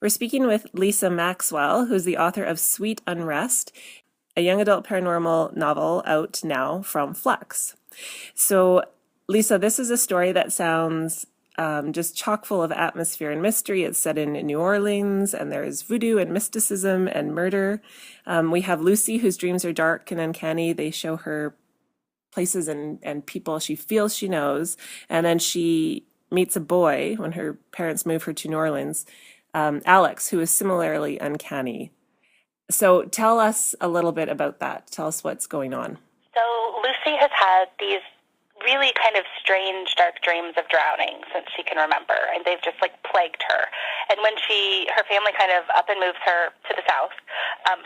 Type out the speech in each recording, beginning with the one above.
We're speaking with Lisa Maxwell, who's the author of Sweet Unrest, a young adult paranormal novel out now from Flux. So, Lisa, this is a story that sounds just chock full of atmosphere and mystery. It's set in New Orleans, and there's voodoo and mysticism and murder. We have Lucy, whose dreams are dark and uncanny. They show her places and people she feels she knows. And then she meets a boy when her parents move her to New Orleans, Alex, who is similarly uncanny. So tell us a little bit about that. Tell us what's going on. So Lucy has had these really kind of strange, dark dreams of drowning since she can remember, and they've just plagued her. And when her family kind of up and moves her to the south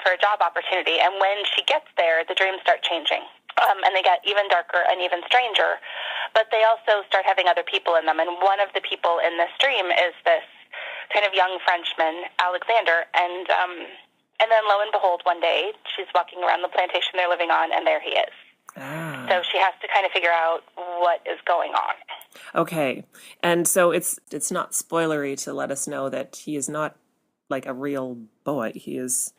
for a job opportunity, and when she gets there, the dreams start changing. And they get even darker and even stranger, but they also start having other people in them. And one of the people in this dream is this kind of young Frenchman, Alexander, and then lo and behold, one day she's walking around the plantation they're living on, and there he is. Ah. So she has to kind of figure out what is going on. Okay. And so it's not spoilery to let us know that he is not like a real boy. He is...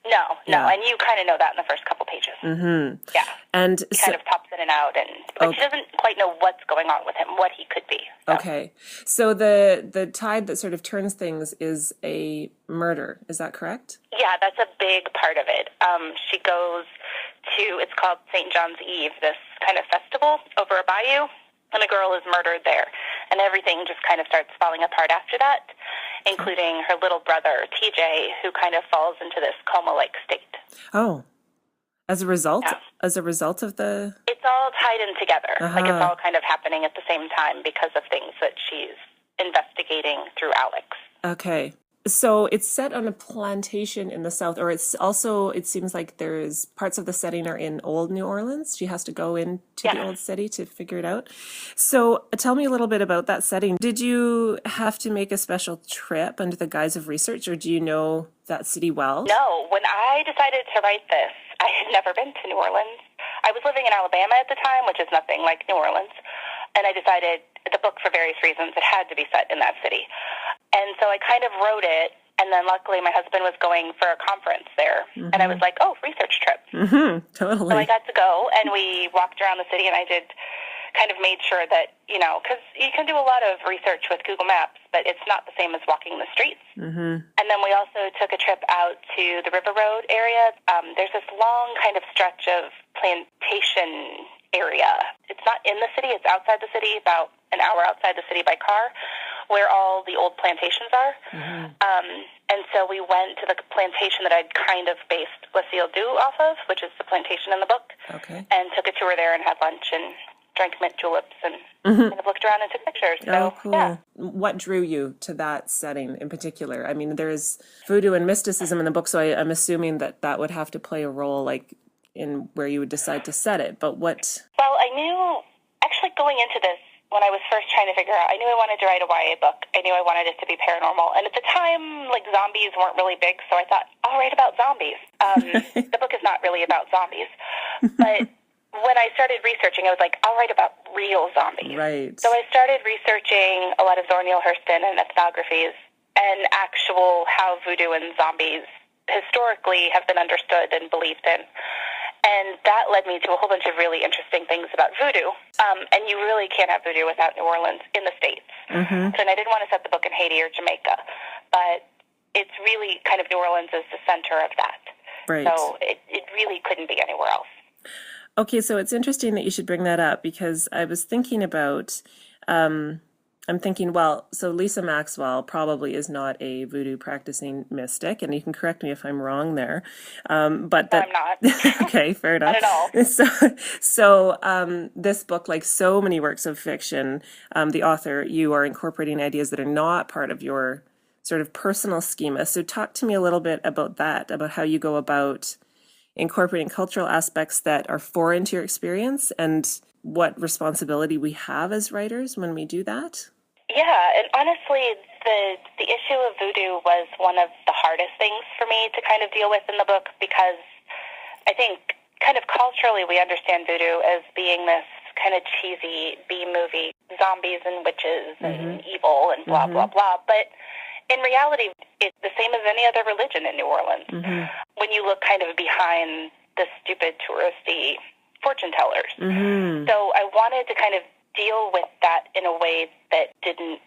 No, and you kind of know that in the first couple pages. Mm-hmm. Yeah. And he kind of pops in and out, but she doesn't quite know what's going on with him, what he could be. So. Okay. So the tide that sort of turns things is a murder. Is that correct? Yeah, that's a big part of it. She goes to, it's called St. John's Eve, this kind of festival over a bayou, and a girl is murdered there. And everything just kind of starts falling apart after that, including her little brother, TJ, who kind of falls into this coma-like state. Oh. As a result? Yeah. As a result of the... It's all tied in together. Uh-huh. It's all kind of happening at the same time because of things that she's investigating through Alex. Okay. So it's set on a plantation in the South, or it's also, it seems like there's parts of the setting are in old New Orleans. She has to go into the old city to figure it out. So tell me a little bit about that setting. Did you have to make a special trip under the guise of research, or do you know that city well? No. When I decided to write this, I had never been to New Orleans. I was living in Alabama at the time, which is nothing like New Orleans. And I decided the book, for various reasons, it had to be set in that city. And so I kind of wrote it, and then luckily my husband was going for a conference there. Mm-hmm. And I was like, oh, research trip. Mm-hmm. Totally. So I got to go, and we walked around the city, and I kind of made sure that, because you can do a lot of research with Google Maps, but it's not the same as walking the streets. Mm-hmm. And then we also took a trip out to the River Road area. There's this long kind of stretch of plantation area. It's not in the city, it's outside the city, about an hour outside the city by car, where all the old plantations are. Mm-hmm. And so we went to the plantation that I'd kind of based Lucille Dew off of, which is the plantation in the book, and took a tour there and had lunch and drank mint juleps and kind of looked around and took pictures. So, cool. Yeah. What drew you to that setting in particular? I mean, there's voodoo and mysticism in the book, so I'm assuming that would have to play a role, like, in where you would decide to set it. But what... Well, I knew, actually going into this, when I was first trying to figure out, I knew I wanted to write a YA book. I knew I wanted it to be paranormal. And at the time, zombies weren't really big, so I thought, I'll write about zombies. The book is not really about zombies. But when I started researching, I was like, I'll write about real zombies. Right. So I started researching a lot of Zora Neale Hurston and ethnographies and actual how voodoo and zombies historically have been understood and believed in. And that led me to a whole bunch of really interesting things about voodoo. And you really can't have voodoo without New Orleans in the States. Mm-hmm. And I didn't want to set the book in Haiti or Jamaica, but it's really kind of New Orleans is the center of that. Right. So it really couldn't be anywhere else. Okay, so it's interesting that you should bring that up, because I was thinking about... so Lisa Maxwell probably is not a voodoo practicing mystic, and you can correct me if I'm wrong there. But that, I'm not. Okay, fair enough. Not at all. So this book, like so many works of fiction, the author, you are incorporating ideas that are not part of your sort of personal schema. So talk to me a little bit about that, about how you go about incorporating cultural aspects that are foreign to your experience, and what responsibility we have as writers when we do that. Yeah, and honestly, the issue of voodoo was one of the hardest things for me to kind of deal with in the book, because I think kind of culturally we understand voodoo as being this kind of cheesy B-movie, zombies and witches and evil and blah, blah, blah. But in reality, it's the same as any other religion in New Orleans. Mm-hmm. When you look kind of behind the stupid touristy fortune tellers. Mm-hmm. So I wanted to kind of deal with that in a way that didn't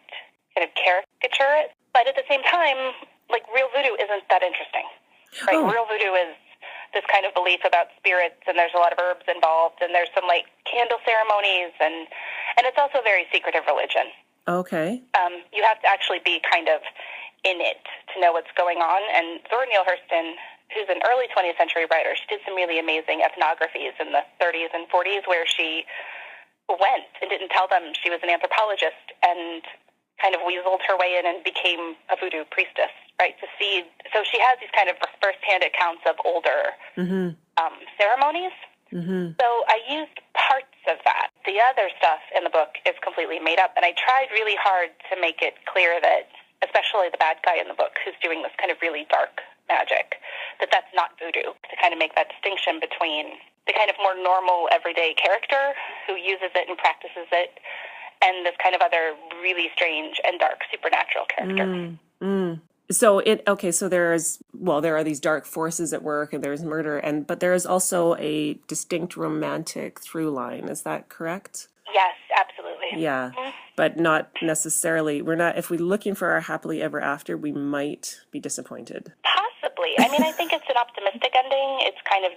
kind of caricature it. But at the same time, like, real voodoo isn't that interesting. Right? Oh. Real voodoo is this kind of belief about spirits, and there's a lot of herbs involved, and there's some, like, candle ceremonies, and it's also a very secretive religion. Okay. You have to actually be kind of in it to know what's going on. And Zora Neale Hurston, who's an early 20th century writer, she did some really amazing ethnographies in the 30s and 40s where she went and didn't tell them she was an anthropologist and kind of weaseled her way in and became a voodoo priestess, right? So she has these kind of first-hand accounts of older ceremonies. Mm-hmm. So I used parts of that. The other stuff in the book is completely made up, and I tried really hard to make it clear that, especially the bad guy in the book who's doing this kind of really dark magic, that's not voodoo, to kind of make that distinction between the kind of more normal everyday character who uses it and practices it and this kind of other really strange and dark supernatural character. So there are these dark forces at work, and there's murder, but there is also a distinct romantic through line. Is that correct? Yes, absolutely. Yeah, but not necessarily. If we're looking for our happily ever after, we might be disappointed. Possibly. I mean, I think it's an optimistic ending. It's kind of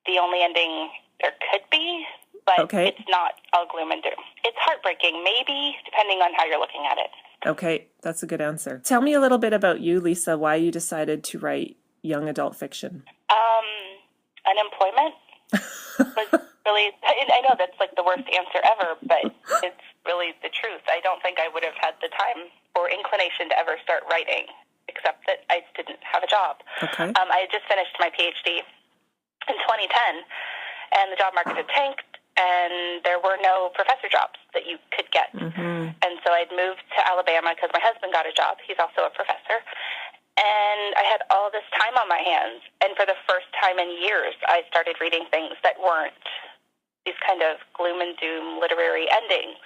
the only ending there could be, but It's not all gloom and doom. It's heartbreaking, maybe, depending on how you're looking at it. Okay, that's a good answer. Tell me a little bit about you, Lisa, why you decided to write young adult fiction. Unemployment was really, I know that's like the worst answer ever, but it's really the truth. I don't think I would have had the time or inclination to ever start writing, except that I didn't have a job. Okay. I had just finished my PhD in 2010, and the job market had tanked, and there were no professor jobs that you could get. Mm-hmm. And so I'd moved to Alabama because my husband got a job. He's also a professor. And I had all this time on my hands. And for the first time in years, I started reading things that weren't these kind of gloom and doom literary endings,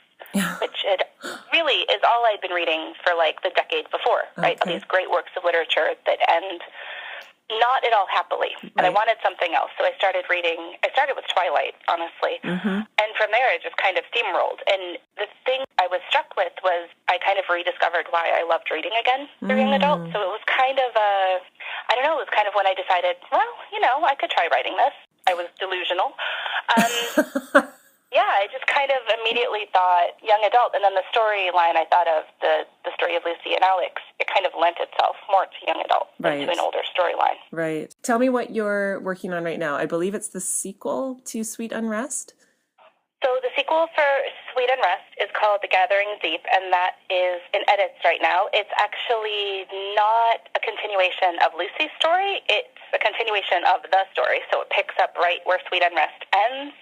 which it really is all I'd been reading for like the decade before, right? Okay. These great works of literature that end not at all happily. And I wanted something else. So I started with Twilight, honestly. Mm-hmm. And from there, it just kind of steamrolled. And the thing I was struck with was I kind of rediscovered why I loved reading again for young adults. So it was kind of it was kind of when I decided, well, I could try writing this. I was delusional. Yeah, I just kind of immediately thought young adult, and then the storyline I thought of, the story of Lucy and Alex, it kind of lent itself more to young adult than to an older storyline. Right. Tell me what you're working on right now. I believe it's the sequel to Sweet Unrest. So the sequel for Sweet Unrest is called The Gathering Deep, and that is in edits right now. It's actually not a continuation of Lucy's story. It's a continuation of the story, so it picks up right where Sweet Unrest ends,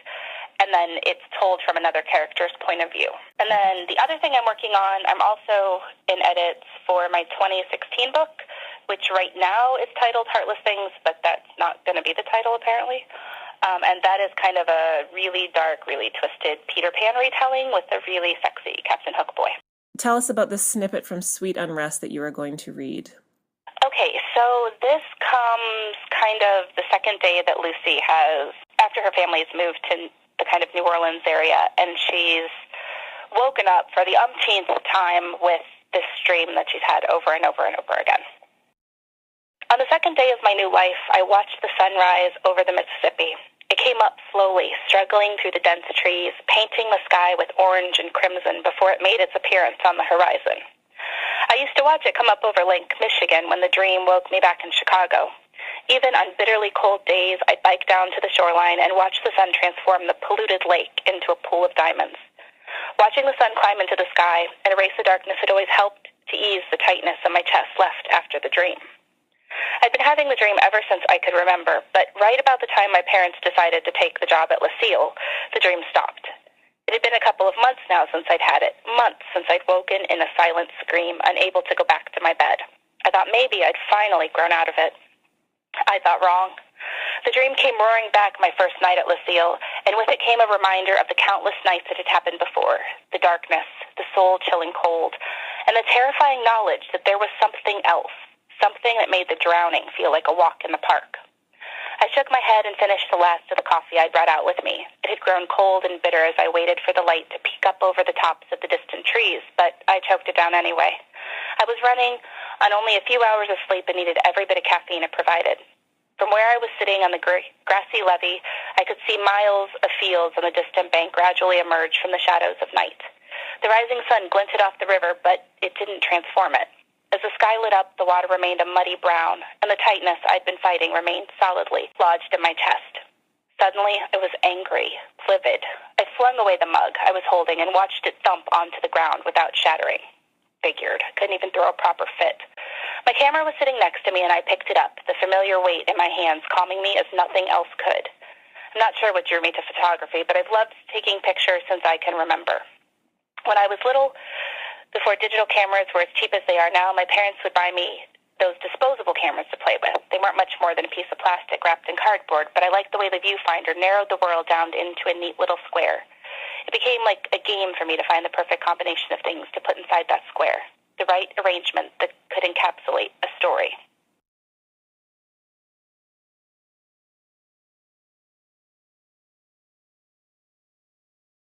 and then it's told from another character's point of view. And then the other thing I'm working on, I'm also in edits for my 2016 book, which right now is titled Heartless Things, but that's not going to be the title, apparently. And that is kind of a really dark, really twisted Peter Pan retelling with a really sexy Captain Hook boy. Tell us about the snippet from Sweet Unrest that you are going to read. Okay, so this comes kind of the second day that Lucy has, after her family's moved to the kind of New Orleans area, and she's woken up for the umpteenth time with this dream that she's had over and over and over again. On the second day of my new life, I watched the sun rise over the Mississippi. It came up slowly, struggling through the dense trees, painting the sky with orange and crimson before it made its appearance on the horizon. I used to watch it come up over Lake Michigan when the dream woke me back in Chicago. Even on bitterly cold days, I'd bike down to the shoreline and watch the sun transform the polluted lake into a pool of diamonds. Watching the sun climb into the sky and erase the darkness had always helped to ease the tightness in my chest left after the dream. I'd been having the dream ever since I could remember, but right about the time my parents decided to take the job at Lucille, the dream stopped. It had been a couple of months now since I'd had it, months since I'd woken in a silent scream, unable to go back to my bed. I thought maybe I'd finally grown out of it. I thought wrong. The dream came roaring back my first night at Lucille, and with it came a reminder of the countless nights that had happened before, the darkness, the soul-chilling cold, and the terrifying knowledge that there was something else, something that made the drowning feel like a walk in the park. I shook my head and finished the last of the coffee I'd brought out with me. It had grown cold and bitter as I waited for the light to peek up over the tops of the distant trees, but I choked it down anyway. I was running on only a few hours of sleep and needed every bit of caffeine it provided. From where I was sitting on the grassy levee, I could see miles of fields on the distant bank gradually emerge from the shadows of night. The rising sun glinted off the river, but it didn't transform it. As the sky lit up, the water remained a muddy brown, and the tightness I'd been fighting remained solidly lodged in my chest. Suddenly, I was angry, livid. I flung away the mug I was holding and watched it thump onto the ground without shattering. Figured. I couldn't even throw a proper fit. My camera was sitting next to me, and I picked it up, the familiar weight in my hands calming me as nothing else could. I'm not sure what drew me to photography, but I've loved taking pictures since I can remember. When I was little, before digital cameras were as cheap as they are now, my parents would buy me those disposable cameras to play with. They weren't much more than a piece of plastic wrapped in cardboard, but I liked the way the viewfinder narrowed the world down into a neat little square. It became like a game for me to find the perfect combination of things to put inside that square, the right arrangement that could encapsulate a story.